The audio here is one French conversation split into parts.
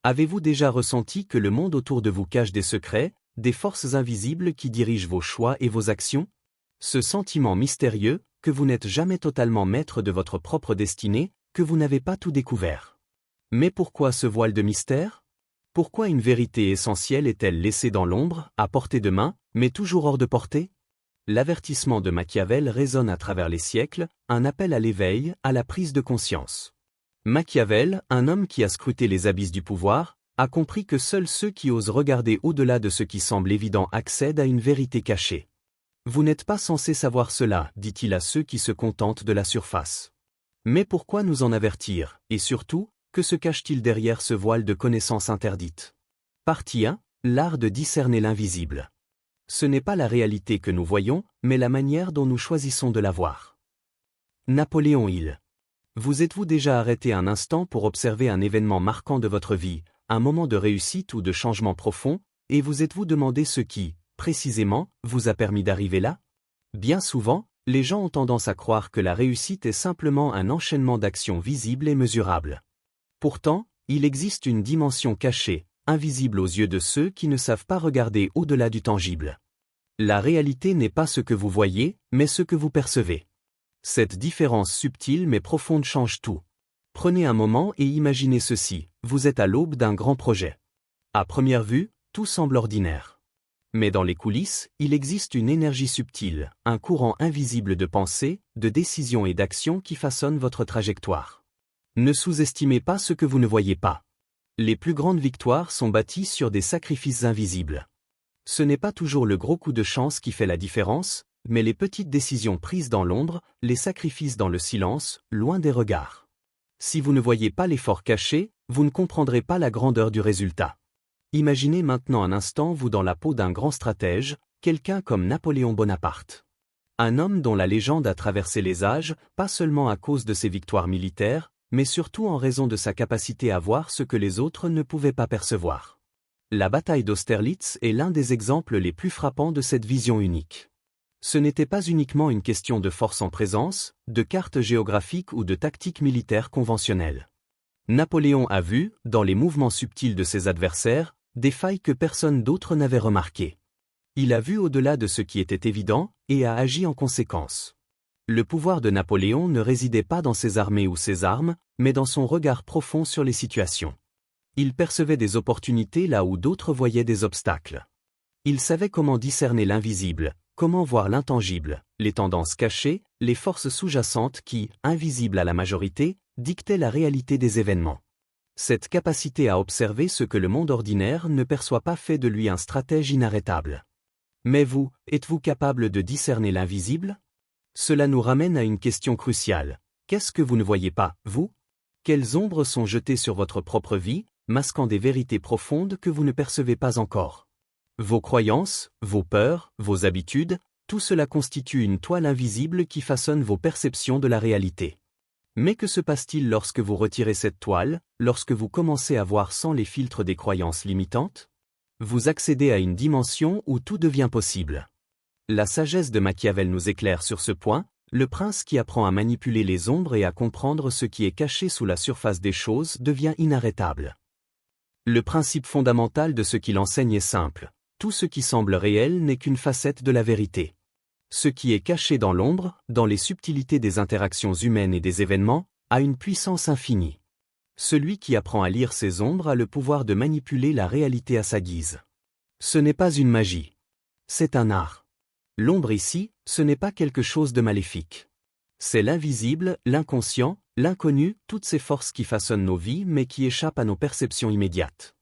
Avez-vous déjà ressenti que le monde autour de vous cache des secrets, des forces invisibles qui dirigent vos choix et vos actions? Ce sentiment mystérieux, que vous n'êtes jamais totalement maître de votre propre destinée, que vous n'avez pas tout découvert. Mais pourquoi ce voile de mystère? Pourquoi une vérité essentielle est-elle laissée dans l'ombre, à portée de main, mais toujours hors de portée? L'avertissement de Machiavel résonne à travers les siècles, un appel à l'éveil, à la prise de conscience. Machiavel, un homme qui a scruté les abysses du pouvoir, a compris que seuls ceux qui osent regarder au-delà de ce qui semble évident accèdent à une vérité cachée. Vous n'êtes pas censé savoir cela, dit-il à ceux qui se contentent de la surface. Mais pourquoi nous en avertir, et surtout, que se cache-t-il derrière ce voile de connaissances interdites? Partie 1, l'art de discerner l'invisible. Ce n'est pas la réalité que nous voyons, mais la manière dont nous choisissons de la voir. Napoléon Hill. Vous êtes-vous déjà arrêté un instant pour observer un événement marquant de votre vie, un moment de réussite ou de changement profond, et vous êtes-vous demandé ce qui, précisément, vous a permis d'arriver là? Bien souvent, les gens ont tendance à croire que la réussite est simplement un enchaînement d'actions visibles et mesurables. Pourtant, il existe une dimension cachée, invisible aux yeux de ceux qui ne savent pas regarder au-delà du tangible. La réalité n'est pas ce que vous voyez, mais ce que vous percevez. Cette différence subtile mais profonde change tout. Prenez un moment et imaginez ceci, vous êtes à l'aube d'un grand projet. À première vue, tout semble ordinaire. Mais dans les coulisses, il existe une énergie subtile, un courant invisible de pensée, de décision et d'action qui façonne votre trajectoire. Ne sous-estimez pas ce que vous ne voyez pas. Les plus grandes victoires sont bâties sur des sacrifices invisibles. Ce n'est pas toujours le gros coup de chance qui fait la différence, mais les petites décisions prises dans l'ombre, les sacrifices dans le silence, loin des regards. Si vous ne voyez pas l'effort caché, vous ne comprendrez pas la grandeur du résultat. Imaginez maintenant un instant vous dans la peau d'un grand stratège, quelqu'un comme Napoléon Bonaparte. Un homme dont la légende a traversé les âges, pas seulement à cause de ses victoires militaires, mais surtout en raison de sa capacité à voir ce que les autres ne pouvaient pas percevoir. La bataille d'Austerlitz est l'un des exemples les plus frappants de cette vision unique. Ce n'était pas uniquement une question de force en présence, de cartes géographiques ou de tactiques militaires conventionnelles. Napoléon a vu, dans les mouvements subtils de ses adversaires, des failles que personne d'autre n'avait remarquées. Il a vu au-delà de ce qui était évident, et a agi en conséquence. Le pouvoir de Napoléon ne résidait pas dans ses armées ou ses armes, mais dans son regard profond sur les situations. Il percevait des opportunités là où d'autres voyaient des obstacles. Il savait comment discerner l'invisible, comment voir l'intangible, les tendances cachées, les forces sous-jacentes qui, invisibles à la majorité, dictaient la réalité des événements. Cette capacité à observer ce que le monde ordinaire ne perçoit pas fait de lui un stratège inarrêtable. Mais vous, êtes-vous capable de discerner l'invisible? Cela nous ramène à une question cruciale. Qu'est-ce que vous ne voyez pas, vous? Quelles ombres sont jetées sur votre propre vie, masquant des vérités profondes que vous ne percevez pas encore? Vos croyances, vos peurs, vos habitudes, tout cela constitue une toile invisible qui façonne vos perceptions de la réalité. Mais que se passe-t-il lorsque vous retirez cette toile, lorsque vous commencez à voir sans les filtres des croyances limitantes? Vous accédez à une dimension où tout devient possible. La sagesse de Machiavel nous éclaire sur ce point, le prince qui apprend à manipuler les ombres et à comprendre ce qui est caché sous la surface des choses devient inarrêtable. Le principe fondamental de ce qu'il enseigne est simple. Tout ce qui semble réel n'est qu'une facette de la vérité. Ce qui est caché dans l'ombre, dans les subtilités des interactions humaines et des événements, a une puissance infinie. Celui qui apprend à lire ces ombres a le pouvoir de manipuler la réalité à sa guise. Ce n'est pas une magie. C'est un art. L'ombre ici, ce n'est pas quelque chose de maléfique. C'est l'invisible, l'inconscient, l'inconnu, toutes ces forces qui façonnent nos vies mais qui échappent à nos perceptions immédiates.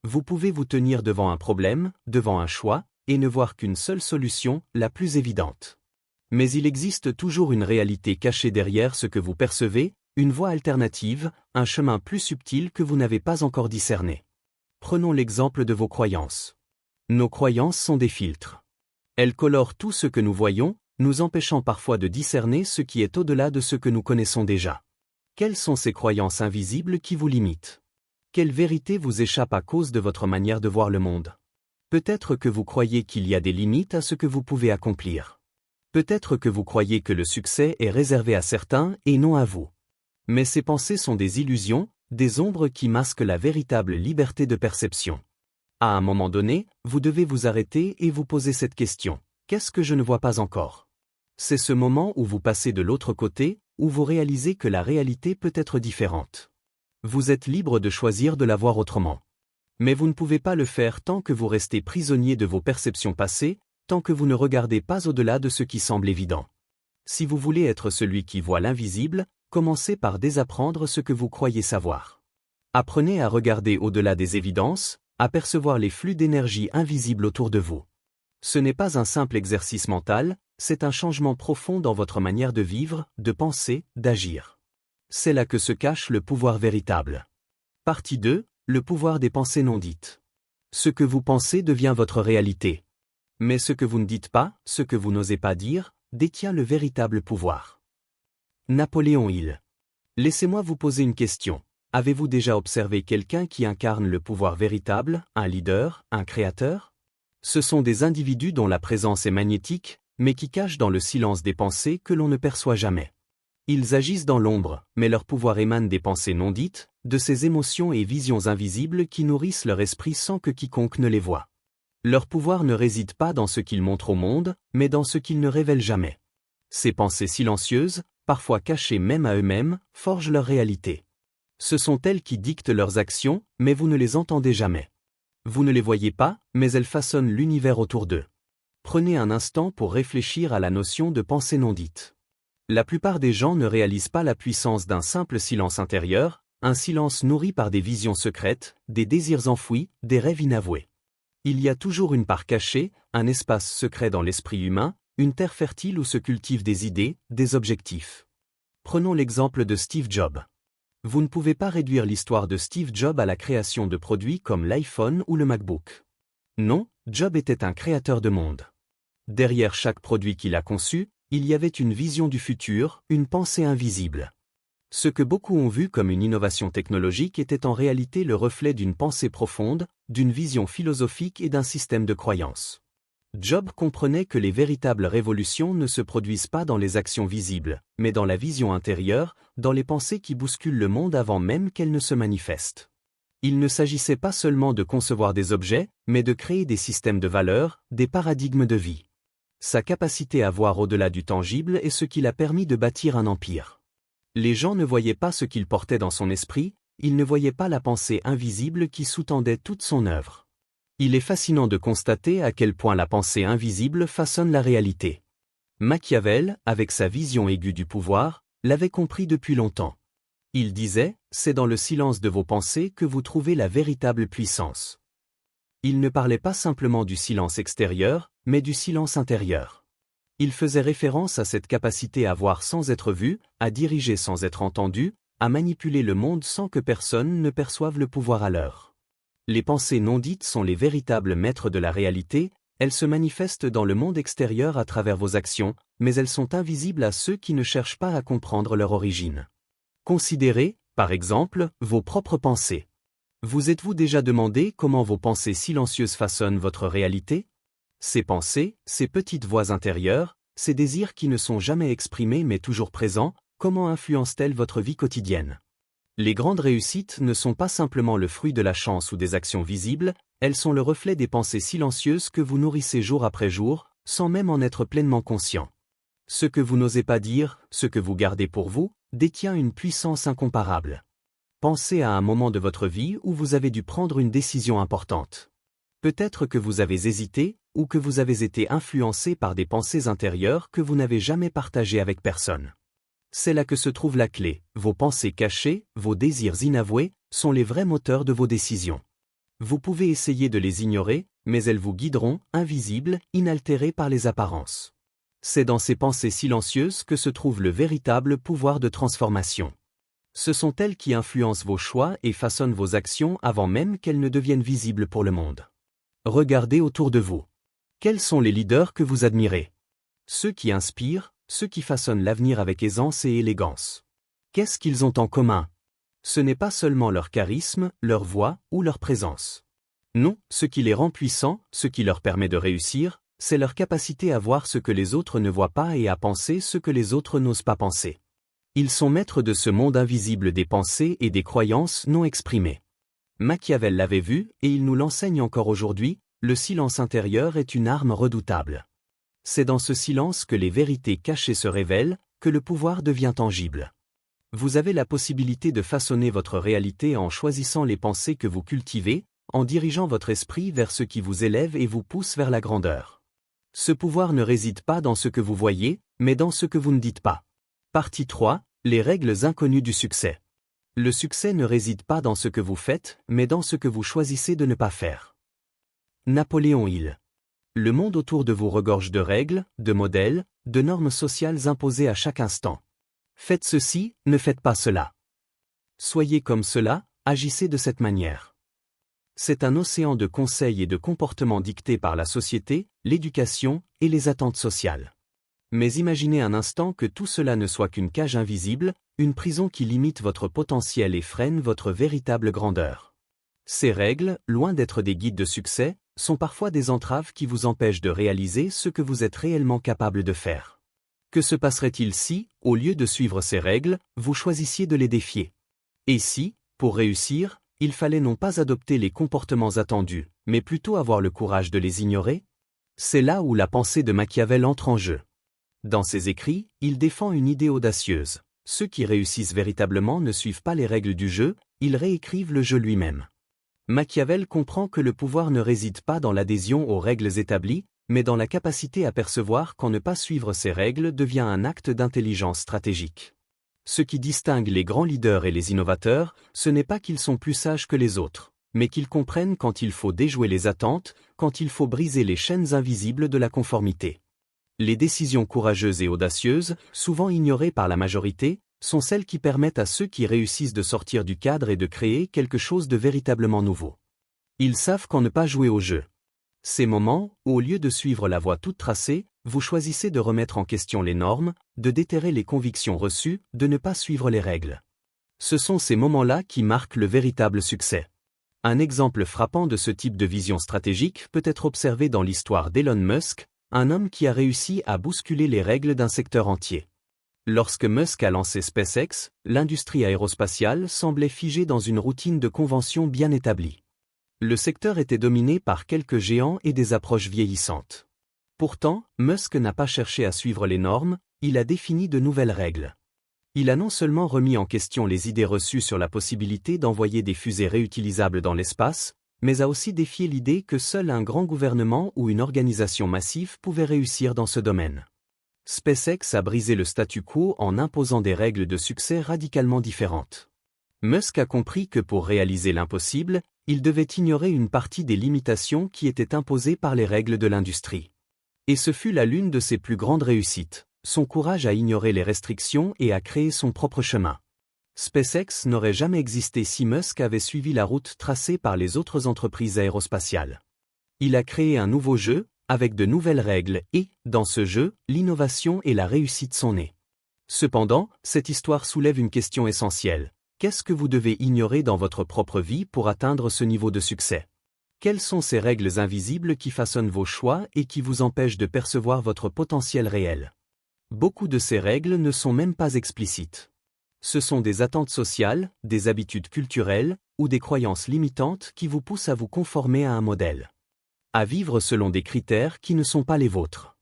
Vous pouvez vous tenir devant un problème, devant un choix, et ne voir qu'une seule solution, la plus évidente. Mais il existe toujours une réalité cachée derrière ce que vous percevez, une voie alternative, un chemin plus subtil que vous n'avez pas encore discerné. Prenons l'exemple de vos croyances. Nos croyances sont des filtres. Elles colorent tout ce que nous voyons, nous empêchant parfois de discerner ce qui est au-delà de ce que nous connaissons déjà. Quelles sont ces croyances invisibles qui vous limitent? Quelle vérité vous échappe à cause de votre manière de voir le monde? Peut-être que vous croyez qu'il y a des limites à ce que vous pouvez accomplir. Peut-être que vous croyez que le succès est réservé à certains et non à vous. Mais ces pensées sont des illusions, des ombres qui masquent la véritable liberté de perception. À un moment donné, vous devez vous arrêter et vous poser cette question. Qu'est-ce que je ne vois pas encore? C'est ce moment où vous passez de l'autre côté, où vous réalisez que la réalité peut être différente. Vous êtes libre de choisir de la voir autrement. Mais vous ne pouvez pas le faire tant que vous restez prisonnier de vos perceptions passées, tant que vous ne regardez pas au-delà de ce qui semble évident. Si vous voulez être celui qui voit l'invisible, commencez par désapprendre ce que vous croyez savoir. Apprenez à regarder au-delà des évidences, à percevoir les flux d'énergie invisibles autour de vous. Ce n'est pas un simple exercice mental, c'est un changement profond dans votre manière de vivre, de penser, d'agir. C'est là que se cache le pouvoir véritable. Partie 2, le pouvoir des pensées non dites. Ce que vous pensez devient votre réalité. Mais ce que vous ne dites pas, ce que vous n'osez pas dire, détient le véritable pouvoir. Napoléon Hill. Laissez-moi vous poser une question. Avez-vous déjà observé quelqu'un qui incarne le pouvoir véritable, un leader, un créateur? Ce sont des individus dont la présence est magnétique, mais qui cachent dans le silence des pensées que l'on ne perçoit jamais. Ils agissent dans l'ombre, mais leur pouvoir émane des pensées non dites, de ces émotions et visions invisibles qui nourrissent leur esprit sans que quiconque ne les voie. Leur pouvoir ne réside pas dans ce qu'ils montrent au monde, mais dans ce qu'ils ne révèlent jamais. Ces pensées silencieuses, parfois cachées même à eux-mêmes, forgent leur réalité. Ce sont elles qui dictent leurs actions, mais vous ne les entendez jamais. Vous ne les voyez pas, mais elles façonnent l'univers autour d'eux. Prenez un instant pour réfléchir à la notion de pensée non dite. La plupart des gens ne réalisent pas la puissance d'un simple silence intérieur, un silence nourri par des visions secrètes, des désirs enfouis, des rêves inavoués. Il y a toujours une part cachée, un espace secret dans l'esprit humain, une terre fertile où se cultivent des idées, des objectifs. Prenons l'exemple de Steve Jobs. Vous ne pouvez pas réduire l'histoire de Steve Jobs à la création de produits comme l'iPhone ou le MacBook. Non, Jobs était un créateur de monde. Derrière chaque produit qu'il a conçu, il y avait une vision du futur, une pensée invisible. Ce que beaucoup ont vu comme une innovation technologique était en réalité le reflet d'une pensée profonde, d'une vision philosophique et d'un système de croyances. Jobs comprenait que les véritables révolutions ne se produisent pas dans les actions visibles, mais dans la vision intérieure, dans les pensées qui bousculent le monde avant même qu'elles ne se manifestent. Il ne s'agissait pas seulement de concevoir des objets, mais de créer des systèmes de valeurs, des paradigmes de vie. Sa capacité à voir au-delà du tangible est ce qui l'a permis de bâtir un empire. Les gens ne voyaient pas ce qu'il portait dans son esprit, ils ne voyaient pas la pensée invisible qui sous-tendait toute son œuvre. Il est fascinant de constater à quel point la pensée invisible façonne la réalité. Machiavel, avec sa vision aiguë du pouvoir, l'avait compris depuis longtemps. Il disait, c'est dans le silence de vos pensées que vous trouvez la véritable puissance. Il ne parlait pas simplement du silence extérieur, mais du silence intérieur. Il faisait référence à cette capacité à voir sans être vu, à diriger sans être entendu, à manipuler le monde sans que personne ne perçoive le pouvoir à l'heure. Les pensées non dites sont les véritables maîtres de la réalité, elles se manifestent dans le monde extérieur à travers vos actions, mais elles sont invisibles à ceux qui ne cherchent pas à comprendre leur origine. Considérez, par exemple, vos propres pensées. Vous êtes-vous déjà demandé comment vos pensées silencieuses façonnent votre réalité? Ces pensées, ces petites voix intérieures, ces désirs qui ne sont jamais exprimés mais toujours présents, comment influencent-elles votre vie quotidienne? Les grandes réussites ne sont pas simplement le fruit de la chance ou des actions visibles, elles sont le reflet des pensées silencieuses que vous nourrissez jour après jour, sans même en être pleinement conscient. Ce que vous n'osez pas dire, ce que vous gardez pour vous, détient une puissance incomparable. Pensez à un moment de votre vie où vous avez dû prendre une décision importante. Peut-être que vous avez hésité, ou que vous avez été influencé par des pensées intérieures que vous n'avez jamais partagées avec personne. C'est là que se trouve la clé, vos pensées cachées, vos désirs inavoués, sont les vrais moteurs de vos décisions. Vous pouvez essayer de les ignorer, mais elles vous guideront, invisibles, inaltérées par les apparences. C'est dans ces pensées silencieuses que se trouve le véritable pouvoir de transformation. Ce sont elles qui influencent vos choix et façonnent vos actions avant même qu'elles ne deviennent visibles pour le monde. Regardez autour de vous. Quels sont les leaders que vous admirez? Ceux qui inspirent, ceux qui façonnent l'avenir avec aisance et élégance. Qu'est-ce qu'ils ont en commun? Ce n'est pas seulement leur charisme, leur voix ou leur présence. Non, ce qui les rend puissants, ce qui leur permet de réussir, c'est leur capacité à voir ce que les autres ne voient pas et à penser ce que les autres n'osent pas penser. Ils sont maîtres de ce monde invisible des pensées et des croyances non exprimées. Machiavel l'avait vu, et il nous l'enseigne encore aujourd'hui, le silence intérieur est une arme redoutable. C'est dans ce silence que les vérités cachées se révèlent, que le pouvoir devient tangible. Vous avez la possibilité de façonner votre réalité en choisissant les pensées que vous cultivez, en dirigeant votre esprit vers ce qui vous élève et vous pousse vers la grandeur. Ce pouvoir ne réside pas dans ce que vous voyez, mais dans ce que vous ne dites pas. Partie 3. Les règles inconnues du succès. Le succès ne réside pas dans ce que vous faites, mais dans ce que vous choisissez de ne pas faire. Napoléon Hill. Le monde autour de vous regorge de règles, de modèles, de normes sociales imposées à chaque instant. Faites ceci, ne faites pas cela. Soyez comme cela, agissez de cette manière. C'est un océan de conseils et de comportements dictés par la société, l'éducation et les attentes sociales. Mais imaginez un instant que tout cela ne soit qu'une cage invisible, une prison qui limite votre potentiel et freine votre véritable grandeur. Ces règles, loin d'être des guides de succès, sont parfois des entraves qui vous empêchent de réaliser ce que vous êtes réellement capable de faire. Que se passerait-il si, au lieu de suivre ces règles, vous choisissiez de les défier? Et si, pour réussir, il fallait non pas adopter les comportements attendus, mais plutôt avoir le courage de les ignorer? C'est là où la pensée de Machiavel entre en jeu. Dans ses écrits, il défend une idée audacieuse. Ceux qui réussissent véritablement ne suivent pas les règles du jeu, ils réécrivent le jeu lui-même. Machiavel comprend que le pouvoir ne réside pas dans l'adhésion aux règles établies, mais dans la capacité à percevoir quand ne pas suivre ces règles devient un acte d'intelligence stratégique. Ce qui distingue les grands leaders et les innovateurs, ce n'est pas qu'ils sont plus sages que les autres, mais qu'ils comprennent quand il faut déjouer les attentes, quand il faut briser les chaînes invisibles de la conformité. Les décisions courageuses et audacieuses, souvent ignorées par la majorité, sont celles qui permettent à ceux qui réussissent de sortir du cadre et de créer quelque chose de véritablement nouveau. Ils savent quand ne pas jouer au jeu. Ces moments, où au lieu de suivre la voie toute tracée, vous choisissez de remettre en question les normes, de déterrer les convictions reçues, de ne pas suivre les règles. Ce sont ces moments-là qui marquent le véritable succès. Un exemple frappant de ce type de vision stratégique peut être observé dans l'histoire d'Elon Musk, un homme qui a réussi à bousculer les règles d'un secteur entier. Lorsque Musk a lancé SpaceX, l'industrie aérospatiale semblait figée dans une routine de conventions bien établie. Le secteur était dominé par quelques géants et des approches vieillissantes. Pourtant, Musk n'a pas cherché à suivre les normes, il a défini de nouvelles règles. Il a non seulement remis en question les idées reçues sur la possibilité d'envoyer des fusées réutilisables dans l'espace, mais a aussi défié l'idée que seul un grand gouvernement ou une organisation massive pouvait réussir dans ce domaine. SpaceX a brisé le statu quo en imposant des règles de succès radicalement différentes. Musk a compris que pour réaliser l'impossible, il devait ignorer une partie des limitations qui étaient imposées par les règles de l'industrie. Et ce fut là l'une de ses plus grandes réussites, son courage à ignorer les restrictions et à créer son propre chemin. SpaceX n'aurait jamais existé si Musk avait suivi la route tracée par les autres entreprises aérospatiales. Il a créé un nouveau jeu, avec de nouvelles règles et, dans ce jeu, l'innovation et la réussite sont nées. Cependant, cette histoire soulève une question essentielle. Qu'est-ce que vous devez ignorer dans votre propre vie pour atteindre ce niveau de succès? Quelles sont ces règles invisibles qui façonnent vos choix et qui vous empêchent de percevoir votre potentiel réel? Beaucoup de ces règles ne sont même pas explicites. Ce sont des attentes sociales, des habitudes culturelles, ou des croyances limitantes qui vous poussent à vous conformer à un modèle. À vivre selon des critères qui ne sont pas les vôtres.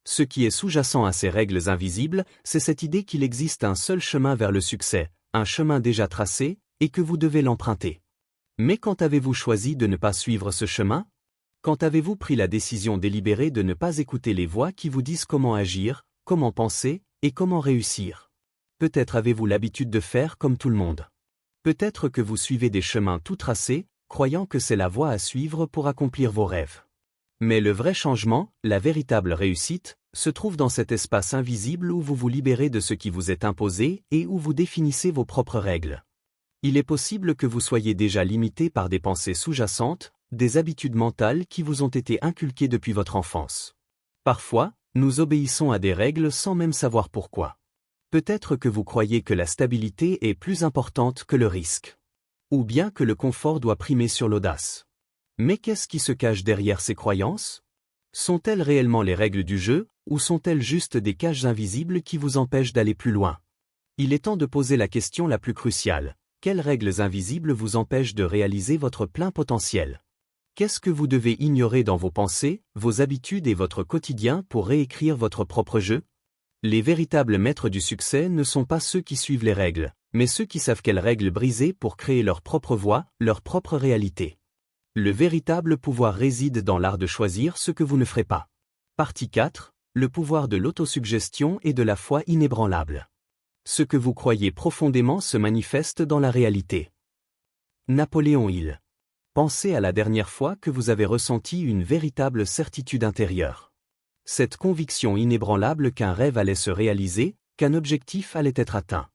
Ce qui est sous-jacent à ces règles invisibles, c'est cette idée qu'il existe un seul chemin vers le succès, un chemin déjà tracé, et que vous devez l'emprunter. Mais quand avez-vous choisi de ne pas suivre ce chemin? Quand avez-vous pris la décision délibérée de ne pas écouter les voix qui vous disent comment agir, comment penser, et comment réussir? Peut-être avez-vous l'habitude de faire comme tout le monde. Peut-être que vous suivez des chemins tout tracés, croyant que c'est la voie à suivre pour accomplir vos rêves. Mais le vrai changement, la véritable réussite, se trouve dans cet espace invisible où vous vous libérez de ce qui vous est imposé et où vous définissez vos propres règles. Il est possible que vous soyez déjà limité par des pensées sous-jacentes, des habitudes mentales qui vous ont été inculquées depuis votre enfance. Parfois, nous obéissons à des règles sans même savoir pourquoi. Peut-être que vous croyez que la stabilité est plus importante que le risque. Ou bien que le confort doit primer sur l'audace. Mais qu'est-ce qui se cache derrière ces croyances? Sont-elles réellement les règles du jeu, ou sont-elles juste des cages invisibles qui vous empêchent d'aller plus loin? Il est temps de poser la question la plus cruciale. Quelles règles invisibles vous empêchent de réaliser votre plein potentiel? Qu'est-ce que vous devez ignorer dans vos pensées, vos habitudes et votre quotidien pour réécrire votre propre jeu? Les véritables maîtres du succès ne sont pas ceux qui suivent les règles, mais ceux qui savent quelles règles briser pour créer leur propre voie, leur propre réalité. Le véritable pouvoir réside dans l'art de choisir ce que vous ne ferez pas. Partie 4. Le pouvoir de l'autosuggestion et de la foi inébranlable. Ce que vous croyez profondément se manifeste dans la réalité. Napoléon Hill. Pensez à la dernière fois que vous avez ressenti une véritable certitude intérieure. Cette conviction inébranlable qu'un rêve allait se réaliser, qu'un objectif allait être atteint.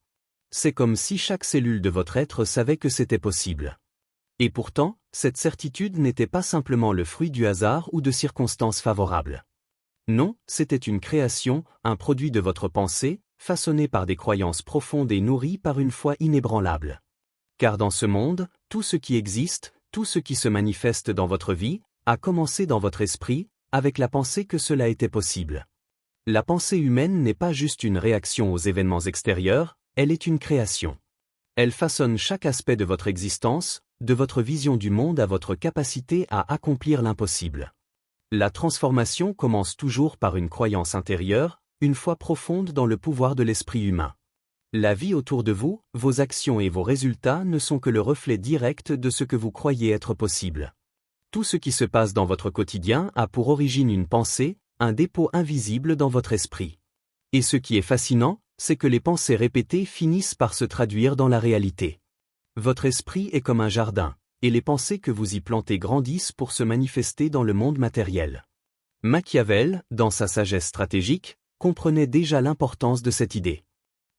C'est comme si chaque cellule de votre être savait que c'était possible. Et pourtant, cette certitude n'était pas simplement le fruit du hasard ou de circonstances favorables. Non, c'était une création, un produit de votre pensée, façonné par des croyances profondes et nourries par une foi inébranlable. Car dans ce monde, tout ce qui existe, tout ce qui se manifeste dans votre vie, a commencé dans votre esprit, avec la pensée que cela était possible. La pensée humaine n'est pas juste une réaction aux événements extérieurs, elle est une création. Elle façonne chaque aspect de votre existence, de votre vision du monde à votre capacité à accomplir l'impossible. La transformation commence toujours par une croyance intérieure, une foi profonde dans le pouvoir de l'esprit humain. La vie autour de vous, vos actions et vos résultats ne sont que le reflet direct de ce que vous croyez être possible. Tout ce qui se passe dans votre quotidien a pour origine une pensée, un dépôt invisible dans votre esprit. Et ce qui est fascinant, c'est que les pensées répétées finissent par se traduire dans la réalité. Votre esprit est comme un jardin, et les pensées que vous y plantez grandissent pour se manifester dans le monde matériel. Machiavel, dans sa sagesse stratégique, comprenait déjà l'importance de cette idée.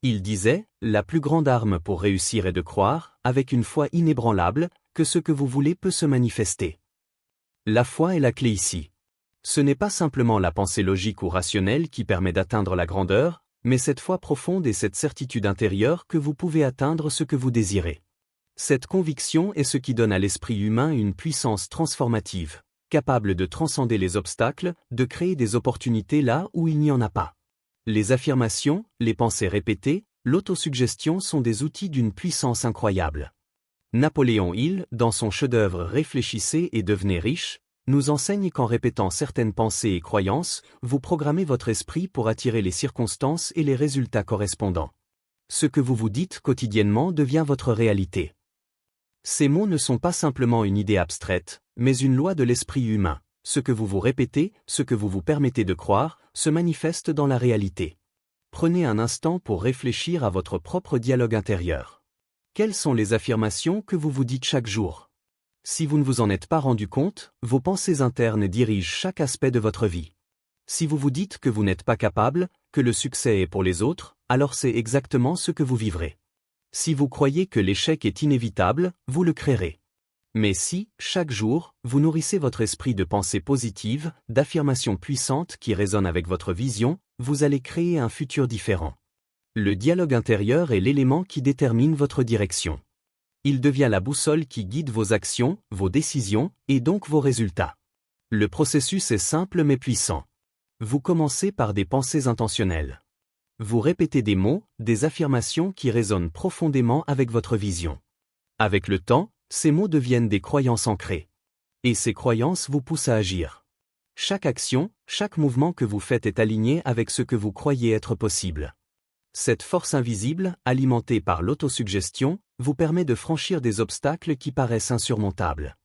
Il disait, la plus grande arme pour réussir est de croire, avec une foi inébranlable, que ce que vous voulez peut se manifester. La foi est la clé ici. Ce n'est pas simplement la pensée logique ou rationnelle qui permet d'atteindre la grandeur, mais cette foi profonde et cette certitude intérieure que vous pouvez atteindre ce que vous désirez. Cette conviction est ce qui donne à l'esprit humain une puissance transformative, capable de transcender les obstacles, de créer des opportunités là où il n'y en a pas. Les affirmations, les pensées répétées, l'autosuggestion sont des outils d'une puissance incroyable. Napoléon Hill, dans son chef-d'œuvre Réfléchissez et devenez riche, nous enseigne qu'en répétant certaines pensées et croyances, vous programmez votre esprit pour attirer les circonstances et les résultats correspondants. Ce que vous vous dites quotidiennement devient votre réalité. Ces mots ne sont pas simplement une idée abstraite, mais une loi de l'esprit humain. Ce que vous vous répétez, ce que vous vous permettez de croire, se manifeste dans la réalité. Prenez un instant pour réfléchir à votre propre dialogue intérieur. Quelles sont les affirmations que vous vous dites chaque jour? Si vous ne vous en êtes pas rendu compte, vos pensées internes dirigent chaque aspect de votre vie. Si vous vous dites que vous n'êtes pas capable, que le succès est pour les autres, alors c'est exactement ce que vous vivrez. Si vous croyez que l'échec est inévitable, vous le créerez. Mais si, chaque jour, vous nourrissez votre esprit de pensées positives, d'affirmations puissantes qui résonnent avec votre vision, vous allez créer un futur différent. Le dialogue intérieur est l'élément qui détermine votre direction. Il devient la boussole qui guide vos actions, vos décisions, et donc vos résultats. Le processus est simple mais puissant. Vous commencez par des pensées intentionnelles. Vous répétez des mots, des affirmations qui résonnent profondément avec votre vision. Avec le temps, ces mots deviennent des croyances ancrées. Et ces croyances vous poussent à agir. Chaque action, chaque mouvement que vous faites est aligné avec ce que vous croyez être possible. Cette force invisible, alimentée par l'autosuggestion, vous permet de franchir des obstacles qui paraissent insurmontables.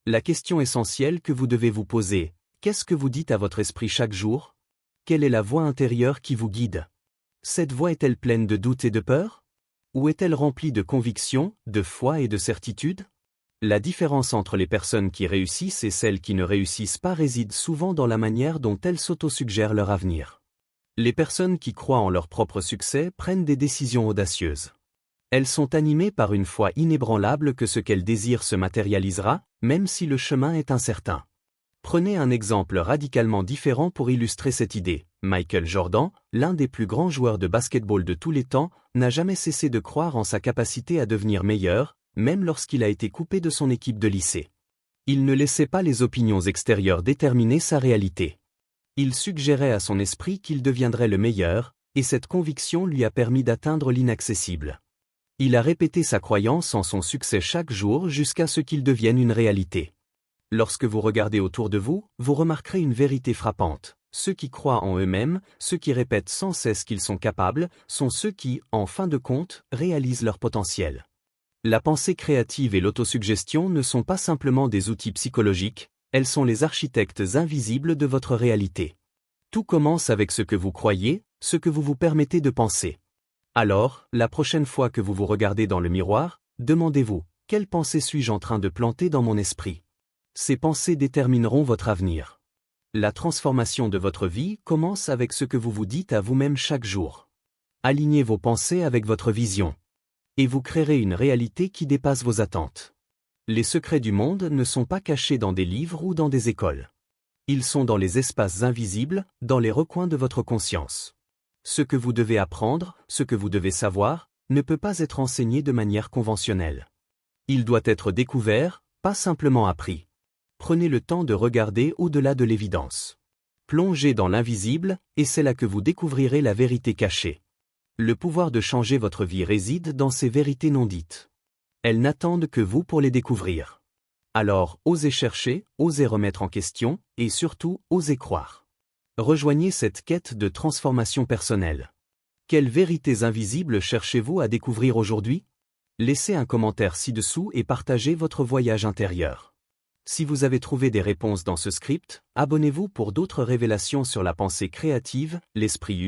La question essentielle que vous devez vous poser, qu'est-ce que vous dites à votre esprit chaque jour? Quelle est la voix intérieure qui vous guide? Cette voix est-elle pleine de doutes et de peur? Ou est-elle remplie de conviction, de foi et de certitude? La différence entre les personnes qui réussissent et celles qui ne réussissent pas réside souvent dans la manière dont elles s'autosuggèrent leur avenir. Les personnes qui croient en leur propre succès prennent des décisions audacieuses. Elles sont animées par une foi inébranlable que ce qu'elles désirent se matérialisera, même si le chemin est incertain. Prenez un exemple radicalement différent pour illustrer cette idée. Michael Jordan, l'un des plus grands joueurs de basketball de tous les temps, n'a jamais cessé de croire en sa capacité à devenir meilleur, même lorsqu'il a été coupé de son équipe de lycée. Il ne laissait pas les opinions extérieures déterminer sa réalité. Il suggérait à son esprit qu'il deviendrait le meilleur, Et cette conviction lui a permis d'atteindre l'inaccessible. Il a répété sa croyance en son succès chaque jour jusqu'à ce qu'il devienne une réalité. Lorsque vous regardez autour de vous, vous remarquerez une vérité frappante. Ceux qui croient en eux-mêmes, ceux qui répètent sans cesse qu'ils sont capables, sont ceux qui, en fin de compte, réalisent leur potentiel. La pensée créative et l'autosuggestion ne sont pas simplement des outils psychologiques, elles sont les architectes invisibles de votre réalité. Tout commence avec ce que vous croyez, ce que vous vous permettez de penser. Alors, la prochaine fois que vous vous regardez dans le miroir, demandez-vous, quelle pensée suis-je en train de planter dans mon esprit ? Ces pensées détermineront votre avenir. La transformation de votre vie commence avec ce que vous vous dites à vous-même chaque jour. Alignez vos pensées avec votre vision. Et vous créerez une réalité qui dépasse vos attentes. Les secrets du monde ne sont pas cachés dans des livres ou dans des écoles. Ils sont dans les espaces invisibles, dans les recoins de votre conscience. Ce que vous devez apprendre, ce que vous devez savoir, ne peut pas être enseigné de manière conventionnelle. Il doit être découvert, pas simplement appris. Prenez le temps de regarder au-delà de l'évidence. Plongez dans l'invisible, et c'est là que vous découvrirez la vérité cachée. Le pouvoir de changer votre vie réside dans ces vérités non dites. Elles n'attendent que vous pour les découvrir. Alors, osez chercher, osez remettre en question, et surtout, osez croire. Rejoignez cette quête de transformation personnelle. Quelles vérités invisibles cherchez-vous à découvrir aujourd'hui ? Laissez un commentaire ci-dessous et partagez votre voyage intérieur. Si vous avez trouvé des réponses dans ce script, abonnez-vous pour d'autres révélations sur la pensée créative, l'esprit humain.